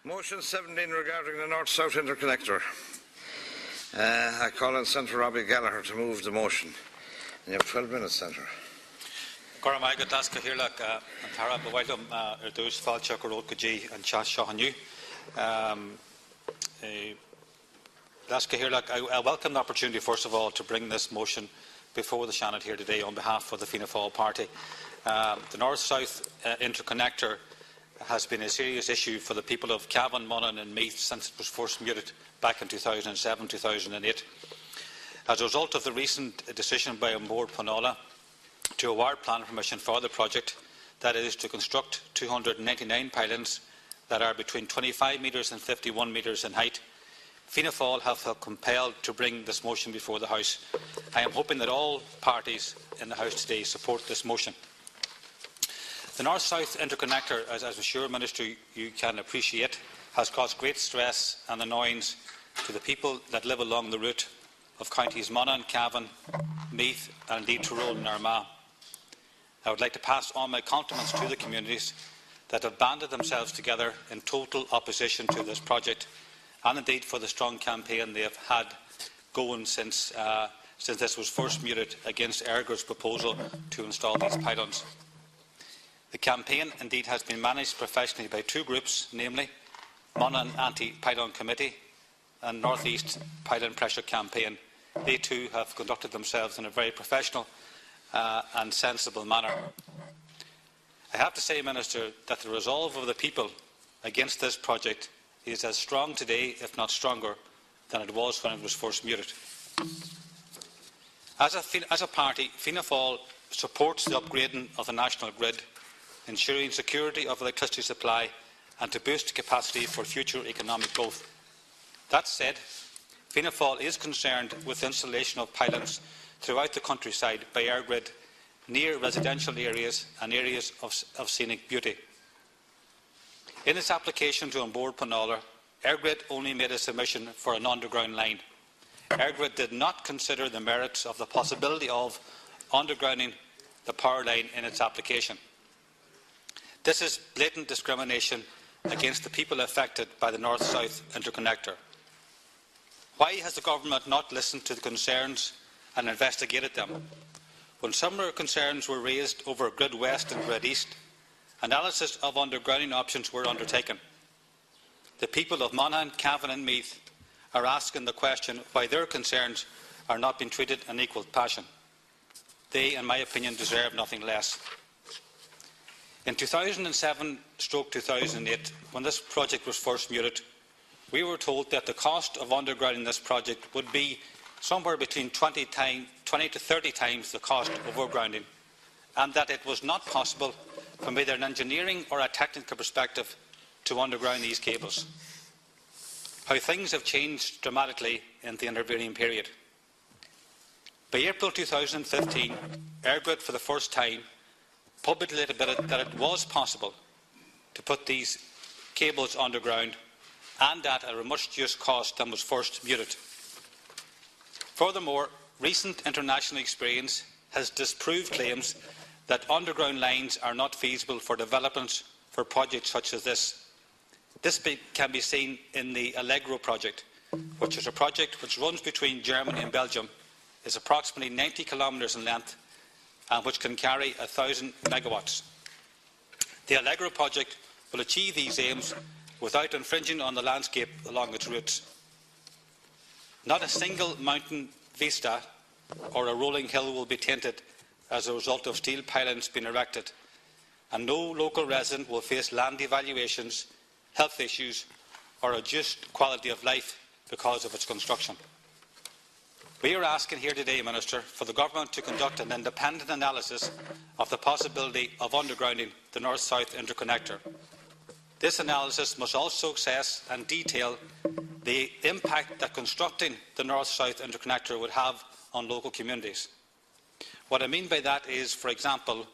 Motion 17 regarding the North-South Interconnector. I call on Senator Robbie Gallagher to move the motion. You have 12 minutes, Senator. Gorma go dasca hirlach an tara bawilum dus falchak or odgaji and chas shahanu. Dasca hirlach, I welcome the opportunity first of all to bring this motion before the Shannon here today on behalf of the Fianna Fáil Party. The North-South Interconnector has been a serious issue for the people of Cavan, Monaghan and Meath since it was first mooted back in 2007-2008. As a result of the recent decision by Bord Pleanála to award planning permission for the project, that is to construct 299 pylons that are between 25 metres and 51 metres in height, Fianna Fáil have felt compelled to bring this motion before the House. I am hoping that all parties in the House today support this motion. The North-South Interconnector, as I'm sure, Minister, you can appreciate, has caused great stress and annoyance to the people that live along the route of counties Monaghan, Cavan, Meath and indeed Tyrone and Armagh. I would like to pass on my compliments to the communities that have banded themselves together in total opposition to this project and indeed for the strong campaign they have had going since this was first mooted against EirGrid's proposal to install these pylons. The campaign indeed has been managed professionally by two groups, namely Monaghan Anti-Pylon Committee and North East Pylon Pressure Campaign. They too have conducted themselves in a very professional and sensible manner. I have to say, Minister, that the resolve of the people against this project is as strong today, if not stronger, than it was when it was first mooted. As a party, Fianna Fáil supports the upgrading of the national grid, ensuring security of electricity supply and to boost capacity for future economic growth. That said, Fianna Fáil is concerned with the installation of pylons throughout the countryside by EirGrid near residential areas and areas of scenic beauty. In its application to Bord Pleanála, EirGrid only made a submission for an underground line. EirGrid did not consider the merits of the possibility of undergrounding the power line in its application. This is blatant discrimination against the people affected by the North-South Interconnector. Why has the Government not listened to the concerns and investigated them? When similar concerns were raised over Grid West and Grid East, analysis of undergrounding options were undertaken. The people of Monaghan, Cavan and Meath are asking the question why their concerns are not being treated in equal passion. They, in my opinion, deserve nothing less. In 2007-2008, when this project was first mooted, we were told that the cost of undergrounding this project would be somewhere between 20 to 30 times the cost of overgrounding, and that it was not possible from either an engineering or a technical perspective to underground these cables. How things have changed dramatically in the intervening period. By April 2015, EirGrid for the first time publicly admitted that it was possible to put these cables underground and at a much reduced cost than was first mooted. Furthermore, recent international experience has disproved claims that underground lines are not feasible for developments for projects such as this. This can be seen in the Allegro project, which is a project which runs between Germany and Belgium, is approximately 90 kilometres in length and which can carry 1,000 megawatts. The Allegro project will achieve these aims without infringing on the landscape along its routes. Not a single mountain vista or a rolling hill will be tainted as a result of steel pylons being erected, and no local resident will face land devaluations, health issues or reduced quality of life because of its construction. We are asking here today, Minister, for the Government to conduct an independent analysis of the possibility of undergrounding the North-South Interconnector. This analysis must also assess and detail the impact that constructing the North-South Interconnector would have on local communities. What I mean by that is, for example,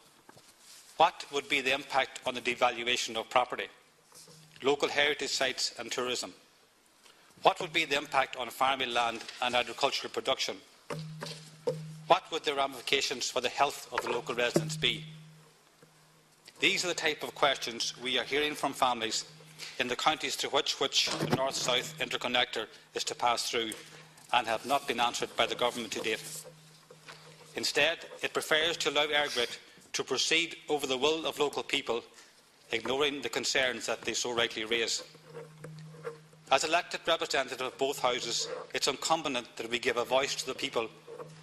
what would be the impact on the devaluation of property, local heritage sites and tourism? What would be the impact on farming land and agricultural production? What would the ramifications for the health of the local residents be? These are the type of questions we are hearing from families in the counties through which the North-South Interconnector is to pass through, and have not been answered by the Government to date. Instead, it prefers to allow EirGrid to proceed over the will of local people, ignoring the concerns that they so rightly raise. As elected representative of both houses, it is incumbent that we give a voice to the people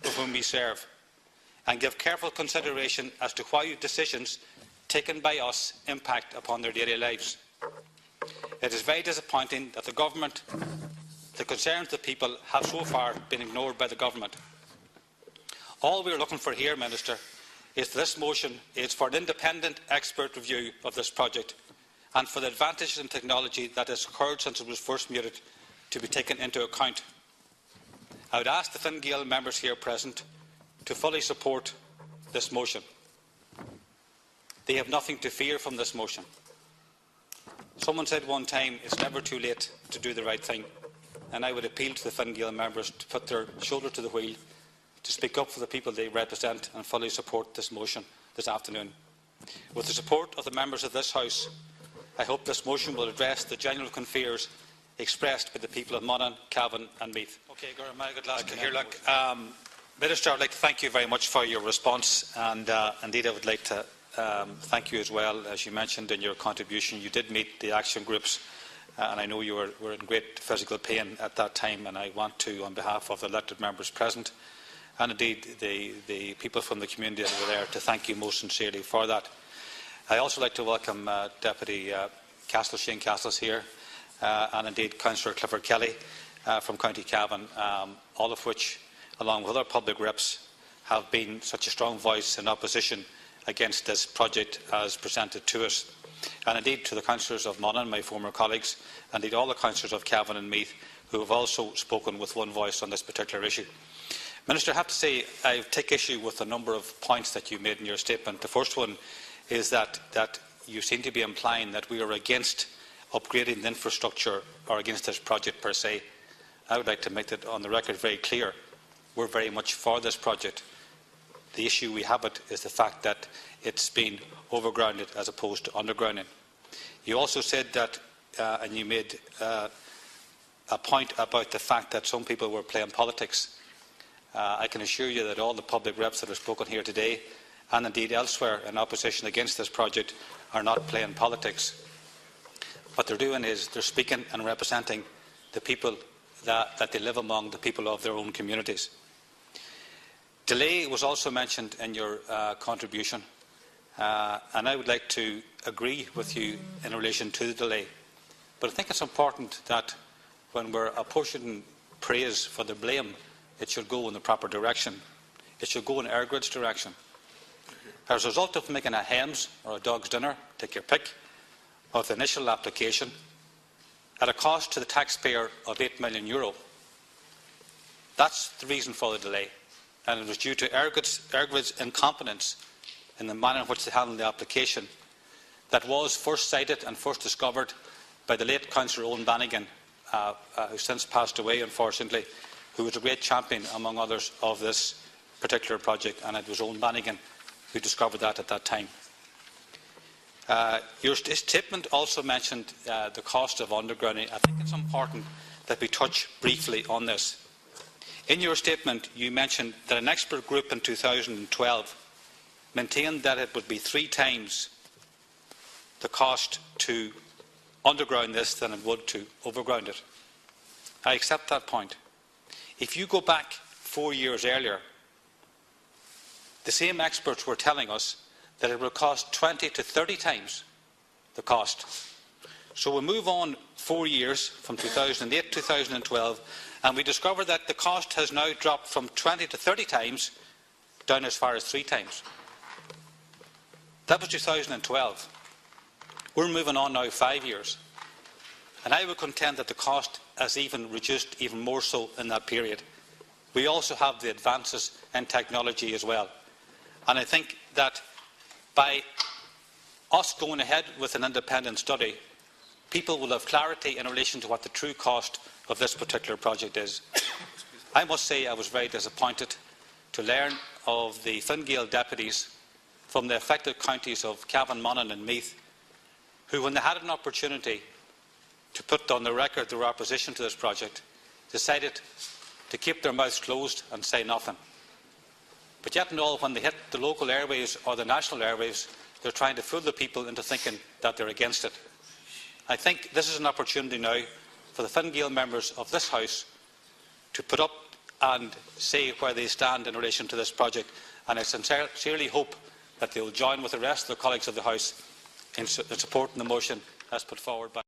of whom we serve, and give careful consideration as to how decisions taken by us impact upon their daily lives. It is very disappointing that the concerns of the people have so far been ignored by the Government. All we are looking for here, Minister, is this motion is for an independent expert review of this project, and for the advantages in technology that has occurred since it was first muted to be taken into account. I would ask the Fine Gael members here present to fully support this motion. They have nothing to fear from this motion. Someone said one time, it's never too late to do the right thing, and I would appeal to the Fine Gael members to put their shoulder to the wheel, to speak up for the people they represent and fully support this motion this afternoon. With the support of the members of this House, I hope this motion will address the genuine fears expressed by the people of Monaghan, Cavan and Meath. Minister, I would like to thank you very much for your response, and indeed I would like to thank you as well. As you mentioned in your contribution, you did meet the action groups, and I know you were in great physical pain at that time, and I want to, on behalf of the elected members present, and indeed the people from the community that were there, to thank you most sincerely for that. I also like to welcome Deputy Shane Castles here, and indeed Councillor Clifford Kelly from County Cavan, all of which, along with other public reps, have been such a strong voice in opposition against this project as presented to us. And indeed to the councillors of Monaghan, my former colleagues, and indeed all the councillors of Cavan and Meath, who have also spoken with one voice on this particular issue. Minister, I have to say I take issue with a number of points that you made in your statement. The first one is that you seem to be implying that we are against upgrading the infrastructure or against this project per se. I would like to make that on the record very clear. We're very much for this project. The issue we have is the fact that it's been overgrounded as opposed to undergrounding. You also said that, and you made a point about the fact that some people were playing politics. I can assure you that all the public reps that have spoken here today, and indeed elsewhere in opposition against this project, are not playing politics. What they're doing is they're speaking and representing the people that they live among, the people of their own communities. Delay was also mentioned in your contribution, and I would like to agree with you in relation to the delay. But I think it's important that when we're apportioning praise for the blame, it should go in the proper direction. It should go in EirGrid's direction. As a result of making a hen's or a dog's dinner, take your pick, of the initial application, at a cost to the taxpayer of €8 million, that's the reason for the delay. And it was due to EirGrid's incompetence in the manner in which they handled the application that was first cited and first discovered by the late Councillor Owen Bannigan, who since passed away, unfortunately, who was a great champion, among others, of this particular project, and it was Owen Bannigan who discovered that at that time. Your statement also mentioned the cost of undergrounding. I think it's important that we touch briefly on this. In your statement, you mentioned that an expert group in 2012 maintained that it would be 3 times the cost to underground this than it would to overground it. I accept that point. If you go back 4 years earlier, the same experts were telling us that it would cost 20 to 30 times the cost. So we move on 4 years from 2008 to 2012, and we discover that the cost has now dropped from 20 to 30 times down as far as 3 times. That was 2012. We're moving on now 5 years, and I would contend that the cost has even reduced even more so in that period. We also have the advances in technology as well, and I think that by us going ahead with an independent study, people will have clarity in relation to what the true cost of this particular project is. I must say I was very disappointed to learn of the Fine Gael deputies from the affected counties of Cavan, Monaghan and Meath, who, when they had an opportunity to put on the record their opposition to this project, decided to keep their mouths closed and say nothing. But yet and all, when they hit the local airwaves or the national airwaves, they're trying to fool the people into thinking that they're against it. I think this is an opportunity now for the Fine Gael members of this House to put up and say where they stand in relation to this project, and I sincerely hope that they will join with the rest of the colleagues of the House in supporting the motion as put forward by